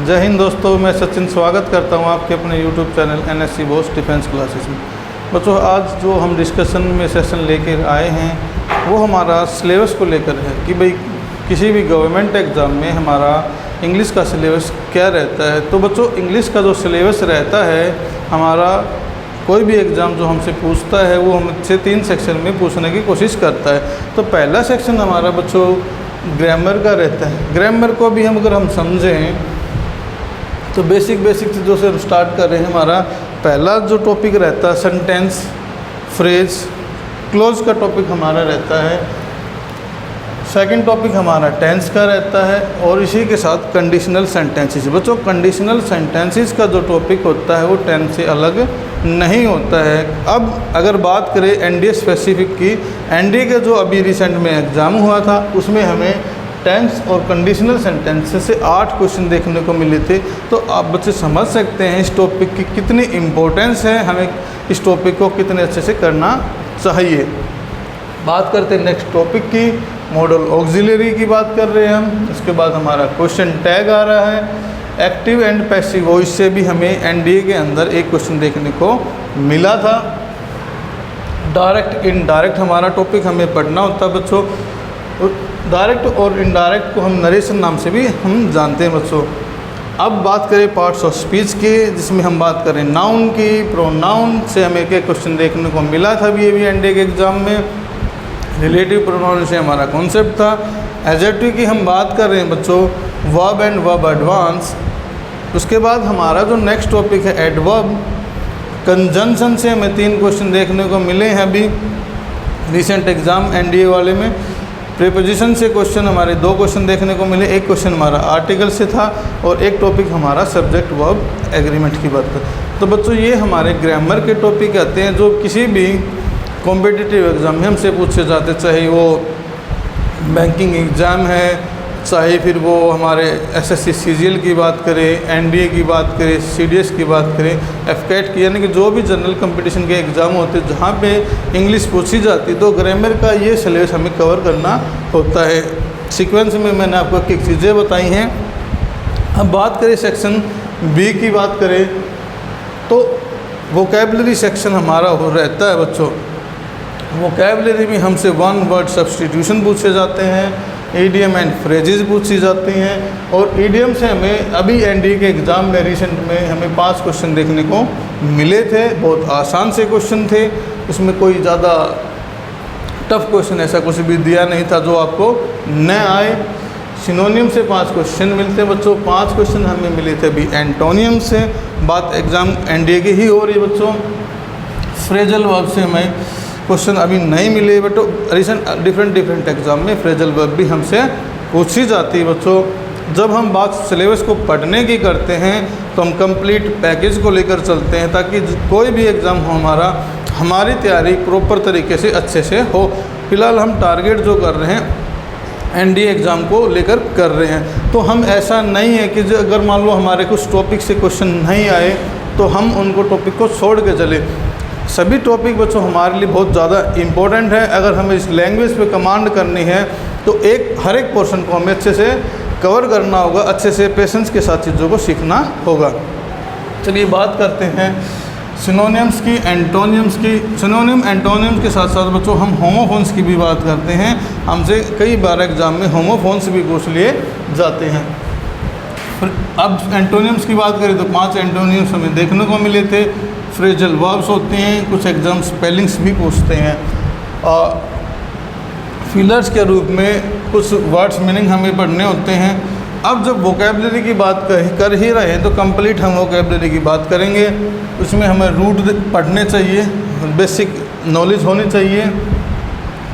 जय हिंद दोस्तों, मैं सचिन स्वागत करता हूं आपके अपने YouTube channel NSC boss defence classes में। बच्चों, आज जो हम डिस्कशन में सेशन लेकर आए हैं वो हमारा सिलेबस को लेकर है कि भाई किसी भी गवर्नमेंट एग्ज़ाम में हमारा इंग्लिश का सिलेबस क्या रहता है। तो बच्चों, इंग्लिश का जो सिलेबस रहता है हमारा, कोई भी एग्ज़ाम जो हमसे पूछता है वो हमसे 3 सेक्शन में पूछने की कोशिश करता है। तो पहला सेक्शन हमारा बच्चों ग्रामर का रहता है। ग्रामर को भी अगर हम समझें तो बेसिक चीज़ों से हम स्टार्ट कर रहे हैं। हमारा पहला जो टॉपिक रहता है सेंटेंस, फ्रेज, क्लोज का टॉपिक हमारा रहता है। सेकंड टॉपिक हमारा टेंस का रहता है और इसी के साथ कंडीशनल सेंटेंसेस। बच्चों, कंडीशनल सेंटेंसेस का जो टॉपिक होता है वो टेंस से अलग नहीं होता है। अब अगर बात करें एनडीए स्पेसिफिक की, एनडीए का जो अभी रिसेंट में एग्ज़ाम हुआ था उसमें हमें टेंस और कंडीशनल सेंटेंसेस से 8 क्वेश्चन देखने को मिले थे। तो आप बच्चे समझ सकते हैं इस टॉपिक की कितनी इम्पोर्टेंस है, हमें इस टॉपिक को कितने अच्छे से करना चाहिए। बात करते हैं नेक्स्ट टॉपिक की, मॉडल ऑक्सिलरी की बात कर रहे हैं हम। उसके बाद हमारा क्वेश्चन टैग आ रहा है, एक्टिव एंड पैसिव वॉइस से भी हमें एनडीए के अंदर एक क्वेश्चन देखने को मिला था। डायरेक्ट इनडायरेक्ट हमारा टॉपिक हमें पढ़ना होता है बच्चों। डायरेक्ट और इनडायरेक्ट को हम नरेशन नाम से भी हम जानते हैं बच्चों। अब बात करें पार्ट्स ऑफ स्पीच की, जिसमें हम बात करें नाउन की, प्रोनाउन से हमें एक क्वेश्चन देखने को मिला था भी एनडीए के एग्ज़ाम में। रिलेटिव प्रोनाउन से हमारा कॉन्सेप्ट था। एडजेक्टिव की हम बात कर रहे हैं बच्चों, वर्ब एंड वर्ब एडवांस। उसके बाद हमारा जो नेक्स्ट टॉपिक है एडवर्ब। कंजंक्शन से हमें 3 क्वेश्चन देखने को मिले हैं अभी रिसेंट एग्ज़ाम एनडीए वाले में। प्रीपोजिशन से क्वेश्चन हमारे 2 क्वेश्चन देखने को मिले, एक क्वेश्चन हमारा आर्टिकल से था और एक टॉपिक हमारा सब्जेक्ट वर्ब एग्रीमेंट की बात कर। तो बच्चों, ये हमारे ग्रामर के टॉपिक आते हैं जो किसी भी कॉम्पिटिटिव एग्ज़ाम में हमसे पूछे जाते, चाहे वो बैंकिंग एग्ज़ाम है, चाहे फिर वो हमारे एसएससी सीजीएल की बात करें, एनडीए की बात करें, सीडीएस की बात करें, एफकेट की, यानी कि जो भी जनरल कंपटीशन के एग्ज़ाम होते हैं जहाँ पे इंग्लिश पूछी जाती है तो ग्रामर का ये सिलेबस हमें कवर करना होता है। सीक्वेंस में मैंने आपको एक चीज़ें बताई हैं। अब बात करें सेक्शन बी की बात करें तो वोकैबुलरी सेक्शन हमारा हो रहता है बच्चों। वोकैबुलरी में हमसे 1 वर्ड सब्स्टिट्यूशन पूछे जाते हैं, ईडियम एंड फ्रेजेस पूछी जाती हैं। और ईडियम से हमें अभी एनडीए के एग्ज़ाम में रिसेंट में हमें 5 क्वेश्चन देखने को मिले थे। बहुत आसान से क्वेश्चन थे, उसमें कोई ज़्यादा टफ क्वेश्चन ऐसा कुछ भी दिया नहीं था जो आपको न आए। सिनोनियम से 5 क्वेश्चन मिलते हैं बच्चों। 5 क्वेश्चन हमें मिले थे अभी एंटोनियम से। बात एग्ज़ाम एनडीए की ही हो रही है बच्चों। फ्रेजल वर्ब से हमें क्वेश्चन अभी नहीं मिले, बट रिसेंट डिफरेंट एग्ज़ाम में फ्रेजल वर्ब भी हमसे पूछी जाती है बच्चों। जब हम बात सिलेबस को पढ़ने की करते हैं तो हम कंप्लीट पैकेज को लेकर चलते हैं ताकि कोई भी एग्ज़ाम हो हमारी तैयारी प्रॉपर तरीके से अच्छे से हो। फिलहाल हम टारगेट जो कर रहे हैं एनडीए एग्ज़ाम को लेकर कर रहे हैं। तो हम ऐसा नहीं है कि अगर मान लो हमारे कुछ टॉपिक से क्वेश्चन नहीं आए तो हम उनको टॉपिक को छोड़ के चले। सभी टॉपिक बच्चों हमारे लिए बहुत ज़्यादा इम्पोर्टेंट है। अगर हमें इस लैंग्वेज पे कमांड करनी है तो हर एक पोर्शन को हमें अच्छे से कवर करना होगा, अच्छे से पेशेंस के साथ चीज़ों को सीखना होगा। चलिए बात करते हैं सिनोनिम्स की, एंटोनियम्स की। सिनोनिम एंटोनियम्स के साथ साथ बच्चों हम होमोफोन्स की भी बात करते हैं। हमसे कई बार एग्ज़ाम में होमोफोन्स भी पूछ लिए जाते हैं। अब एंटोनियम्स की बात करें तो 5 एंटोनियम्स हमें देखने को मिले थे। फ्रेजल वर्ब्स होते हैं, कुछ एग्जाम स्पेलिंग्स भी पूछते हैं। फिलर्स के रूप में कुछ वर्ड्स मीनिंग हमें पढ़ने होते हैं। अब जब वोकैबुलरी की बात कर ही रहे हैं तो कंप्लीट हम वोकैबुलरी की बात करेंगे। उसमें हमें रूट पढ़ने चाहिए, बेसिक नॉलेज होनी चाहिए।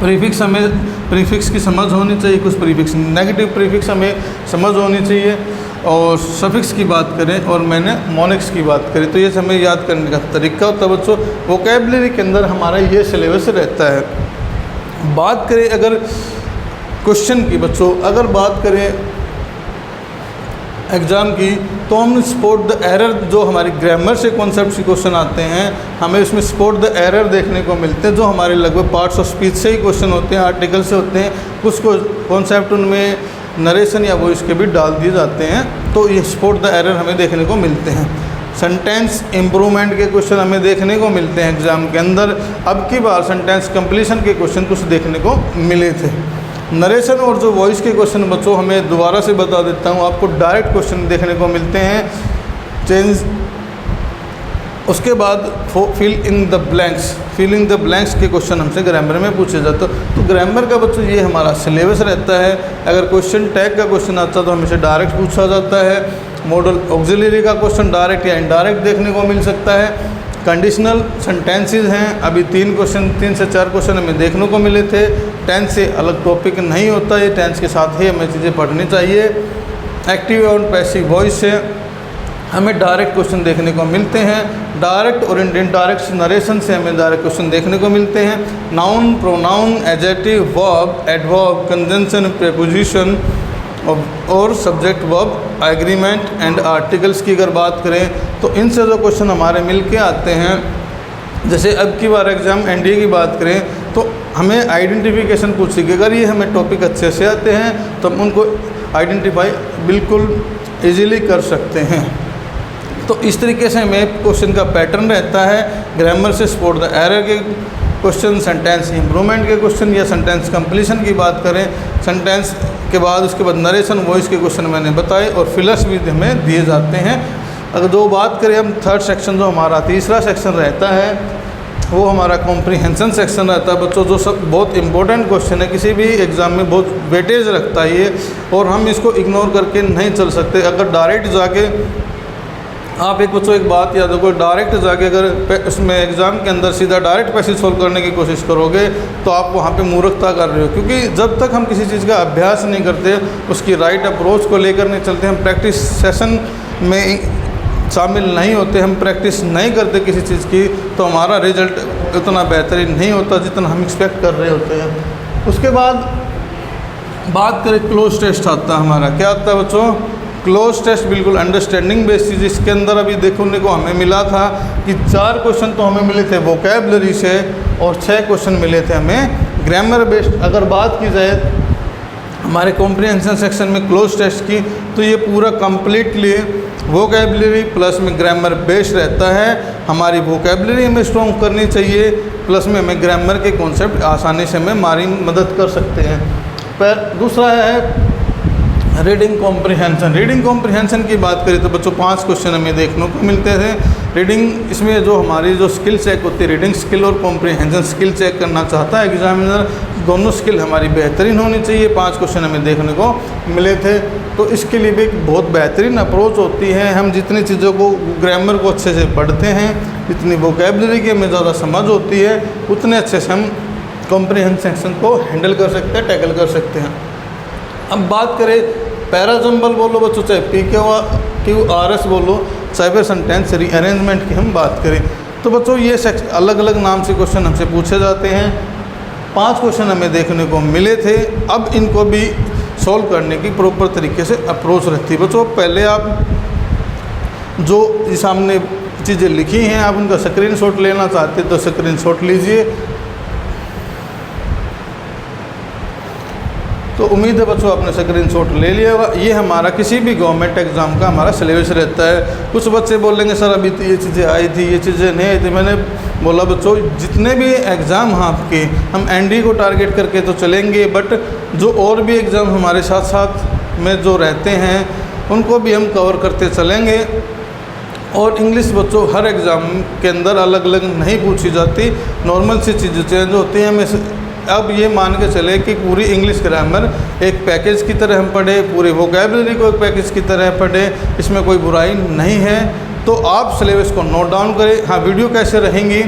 प्रीफिक्स की समझ होनी चाहिए, कुछ प्रीफिक्स नेगेटिव प्रीफिक्स हमें समझ होनी चाहिए। और सफिक्स की बात करें और मैंने मोनिक्स की बात करें तो ये हमें याद करने का तरीका होता है बच्चों। वोकैबुलरी के अंदर हमारा ये सिलेबस रहता है। बात करें अगर क्वेश्चन की बच्चों, अगर बात करें एग्ज़ाम की तो हम स्पॉट द एरर, जो हमारी ग्रामर से कॉन्सेप्ट के क्वेश्चन आते हैं हमें उसमें स्पॉट द एरर देखने को मिलते हैं, जो हमारे लगभग पार्ट्स ऑफ स्पीच से ही क्वेश्चन होते हैं, आर्टिकल से होते हैं। कुछ को कॉन्सेप्ट उनमें नरेशन या वॉइस के भी डाल दिए जाते हैं। तो ये स्पॉट द एरर हमें देखने को मिलते हैं। सेंटेंस इम्प्रूवमेंट के क्वेश्चन हमें देखने को मिलते हैं एग्ज़ाम के अंदर। अब की बार सेंटेंस कंप्लीशन के क्वेश्चन कुछ देखने को मिले थे। नरेशन और जो वॉइस के क्वेश्चन बच्चों हमें दोबारा से बता देता हूँ, आपको डायरेक्ट क्वेश्चन देखने को मिलते हैं चेंज। उसके बाद fill in the blanks, fill in the blanks के क्वेश्चन हमसे ग्रामर में पूछे जाते। तो ग्रामर का बच्चों ये हमारा सिलेबस रहता है। अगर क्वेश्चन टैग का क्वेश्चन आता है तो हमेशा डायरेक्ट पूछा जाता है। मॉडल ऑक्सिलरी का क्वेश्चन डायरेक्ट या इनडायरेक्ट देखने को मिल सकता है। कंडीशनल सेंटेंसेस हैं, अभी 3 से 4 क्वेश्चन हमें देखने को मिले थे। टेंस से अलग टॉपिक नहीं होता, ये टेंस के साथ ही हमें चीज़ें पढ़नी चाहिए। एक्टिव और पैसिव वॉइस से हमें डायरेक्ट क्वेश्चन देखने को मिलते हैं। डायरेक्ट और इनडायरेक्ट नरेशन से हमें डायरेक्ट क्वेश्चन देखने को मिलते हैं। Noun, pronoun, adjective, verb, adverb, conjunction, preposition और subject, verb, agreement and articles की अगर बात करें तो इनसे जो क्वेश्चन हमारे मिल के आते हैं, जैसे अब की बार एग्ज़ाम एनडीए की बात करें तो हमें आइडेंटिफिकेशन पूछेगी। अगर ये हमें टॉपिक अच्छे से आते हैं तो हम उनको आइडेंटिफाई बिल्कुल ईजीली कर सकते हैं। तो इस तरीके से हमें क्वेश्चन का पैटर्न रहता है। ग्रामर से स्पॉट द एरर के क्वेश्चन, सेंटेंस इम्प्रूवमेंट के क्वेश्चन या सेंटेंस कंप्लीशन की बात करें, सेंटेंस के बाद उसके बाद नरेशन वॉइस के क्वेश्चन मैंने बताए और फिलर्स भी हमें दिए जाते हैं। अगर जो बात करें हम थर्ड सेक्शन, जो हमारा तीसरा सेक्शन रहता है वो हमारा कॉम्प्रीहेंशन सेक्शन रहता है बच्चों, जो सब बहुत इंपॉर्टेंट क्वेश्चन है, किसी भी एग्ज़ाम में बहुत वेटेज रखता है ये, और हम इसको इग्नोर करके नहीं चल सकते। अगर डायरेक्ट जाके आप एक बात याद रखो, डायरेक्ट जाके अगर उसमें एग्ज़ाम के अंदर सीधा डायरेक्ट पैसेज सोल्व करने की कोशिश करोगे तो आप वहाँ पे मूर्खता कर रहे हो, क्योंकि जब तक हम किसी चीज़ का अभ्यास नहीं करते, उसकी राइट अप्रोच को लेकर नहीं चलते, हम प्रैक्टिस सेशन में शामिल नहीं होते, हम प्रैक्टिस नहीं करते किसी चीज़ की, तो हमारा रिजल्ट उतना बेहतरीन नहीं होता जितना हम एक्सपेक्ट कर रहे होते हैं। उसके बाद बात करें क्लोज टेस्ट आता है हमारा, क्या आता है बच्चों? क्लोज टेस्ट बिल्कुल अंडरस्टैंडिंग बेस्ड चीज़। इसके अंदर अभी देखने को हमें मिला था कि 4 क्वेश्चन तो हमें मिले थे वोकैबलरी से और 6 क्वेश्चन मिले थे हमें ग्रामर बेस्ड। अगर बात की जाए हमारे कॉम्प्रिहेंशन सेक्शन में क्लोज टेस्ट की, तो ये पूरा कंप्लीटली वोकैबलरी प्लस में ग्रामर बेस्ड रहता है। हमारी वोकैबलरी हमें स्ट्रॉन्ग करनी चाहिए, प्लस में हमें ग्रामर के कॉन्सेप्ट आसानी से हमें हमारी मदद कर सकते हैं। पर दूसरा है रीडिंग कॉम्प्रिहेंशन। रीडिंग कॉम्प्रिहेंशन की बात करें तो बच्चों 5 क्वेश्चन हमें देखने को मिलते थे। रीडिंग, इसमें जो हमारी जो स्किल चेक होती है, रीडिंग स्किल और कॉम्प्रिहेंशन स्किल चेक करना चाहता है एग्जामिनर, दोनों स्किल हमारी बेहतरीन होनी चाहिए। 5 क्वेश्चन हमें देखने को मिले थे, तो इसके लिए भी एक बहुत बेहतरीन अप्रोच होती है। हम जितनी चीज़ों को, ग्रामर को अच्छे से पढ़ते हैं, जितनी वोकैबलरी की हमें ज़्यादा समझ होती है, उतने अच्छे से हम कॉम्प्रिहेंशन सेक्शन को हैंडल कर सकते हैं, टैकल कर सकते हैं। अब बात करें पैराजम्बल बोलो बच्चों, चाहे PQRS बोलो, चाहे फिर सेंटेंस रीअरेंजमेंट की हम बात करें, तो बच्चों ये अलग अलग नाम से क्वेश्चन हमसे पूछे जाते हैं। 5 क्वेश्चन हमें देखने को मिले थे। अब इनको भी सॉल्व करने की प्रॉपर तरीके से अप्रोच रहती है बच्चों। पहले आप जो सामने चीज़ें लिखी हैं, आप उनका स्क्रीनशॉट लेना चाहते हैं तो स्क्रीनशॉट लीजिए। तो उम्मीद है बच्चों आपने स्क्रीनशॉट ले लिया होगा। ये हमारा किसी भी गवर्नमेंट एग्ज़ाम का हमारा सिलेबस रहता है। कुछ बच्चे बोलेंगे सर अभी तो ये चीज़ें आई थी, ये चीज़ें नहीं आई थी। मैंने बोला बच्चों जितने भी एग्ज़ाम हैं आपके, हम एनडी को टारगेट करके तो चलेंगे, बट जो और भी एग्ज़ाम हमारे साथ साथ में जो रहते हैं उनको भी हम कवर करते चलेंगे। और इंग्लिश बच्चों हर एग्ज़ाम के अंदर अलग अलग नहीं पूछी जाती, नॉर्मल सी चीज़ें चेंज होती हैं। हमें अब ये मान के चले कि पूरी इंग्लिश ग्रामर एक पैकेज की तरह हम पढ़े, पूरी वोकैबलरी को एक पैकेज की तरह पढ़े, इसमें कोई बुराई नहीं है। तो आप सिलेबस को नोट डाउन करें। हाँ, वीडियो कैसे रहेंगी?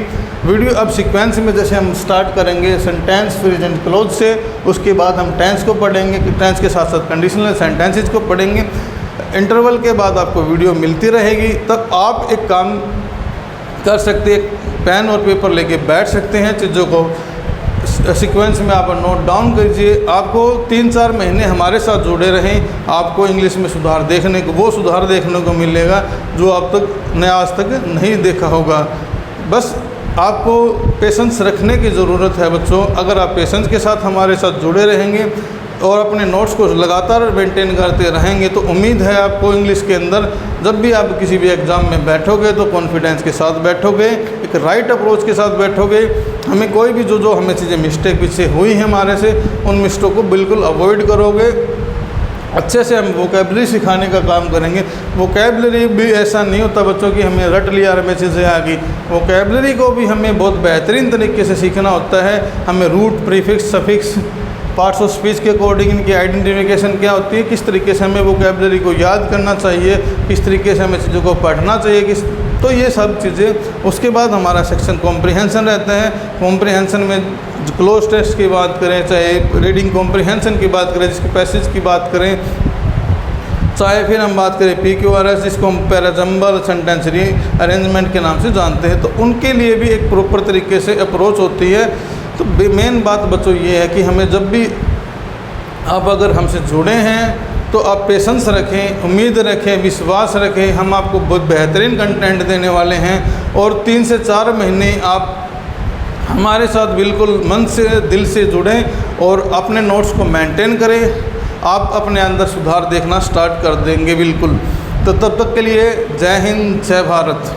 वीडियो अब सीक्वेंस में जैसे हम स्टार्ट करेंगे सेंटेंस फ्रेज एंड क्लोज से, उसके बाद हम टेंस को पढ़ेंगे, टेंस के साथ साथ कंडीशनल सेंटेंसेज को पढ़ेंगे। इंटरवल के बाद आपको वीडियो मिलती रहेगी। तब आप एक काम कर सकते हैं, पेन और पेपर लेके बैठ सकते हैं, चीज़ों को सीक्वेंस में आप नोट डाउन कीजिए। आपको 3-4 महीने हमारे साथ जुड़े रहें, आपको इंग्लिश में सुधार देखने को मिलेगा जो आप तक ने आज तक नहीं देखा होगा। बस आपको पेशेंस रखने की ज़रूरत है बच्चों। अगर आप पेशेंस के साथ हमारे साथ जुड़े रहेंगे और अपने नोट्स को लगातार मेंटेन करते रहेंगे तो उम्मीद है आपको इंग्लिश के अंदर जब भी आप किसी भी एग्ज़ाम में बैठोगे तो कॉन्फिडेंस के साथ बैठोगे, एक राइट अप्रोच के साथ बैठोगे। हमें कोई भी जो हमें चीज़ें मिस्टेक पीछे हुई हैं हमारे से, उन मिस्टेक को बिल्कुल अवॉइड करोगे। अच्छे से हम वोकेबलरी सिखाने का काम करेंगे। वोकेबलरी भी ऐसा नहीं होता बच्चों की हमें रट लिया और हमें चीज़ें आ गई। वोकेबलरी को भी हमें बहुत बेहतरीन तरीके से सीखना होता है। हमें root, prefix, suffix, parts of speech के अकॉर्डिंग इनकी आइडेंटिफिकेशन क्या होती है, किस तरीके से हमें वोकेबलरी को याद करना चाहिए, किस तरीके से हमें चीज़ों को पढ़ना चाहिए, तो ये सब चीज़ें। उसके बाद हमारा सेक्शन कॉम्प्रिहेंशन रहता है। कॉम्प्रिहेंशन में क्लोज टेस्ट की बात करें, चाहे रीडिंग कॉम्प्रिहेंशन की बात करें, जिसके पैसेज की बात करें, चाहे फिर हम बात करें PQRS, जिसको हम पैराजम्बल सेंटेंस अरेंजमेंट के नाम से जानते हैं, तो उनके लिए भी एक प्रॉपर तरीके से अप्रोच होती है। तो मेन बात बच्चों ये है कि हमें जब भी आप अगर हमसे जुड़े हैं तो आप पेशेंस रखें, उम्मीद रखें, विश्वास रखें। हम आपको बहुत बेहतरीन कंटेंट देने वाले हैं और 3 से 4 महीने आप हमारे साथ बिल्कुल मन से, दिल से जुड़ें और अपने नोट्स को मेंटेन करें। आप अपने अंदर सुधार देखना स्टार्ट कर देंगे बिल्कुल। तो तब तक के लिए जय हिंद, जय भारत।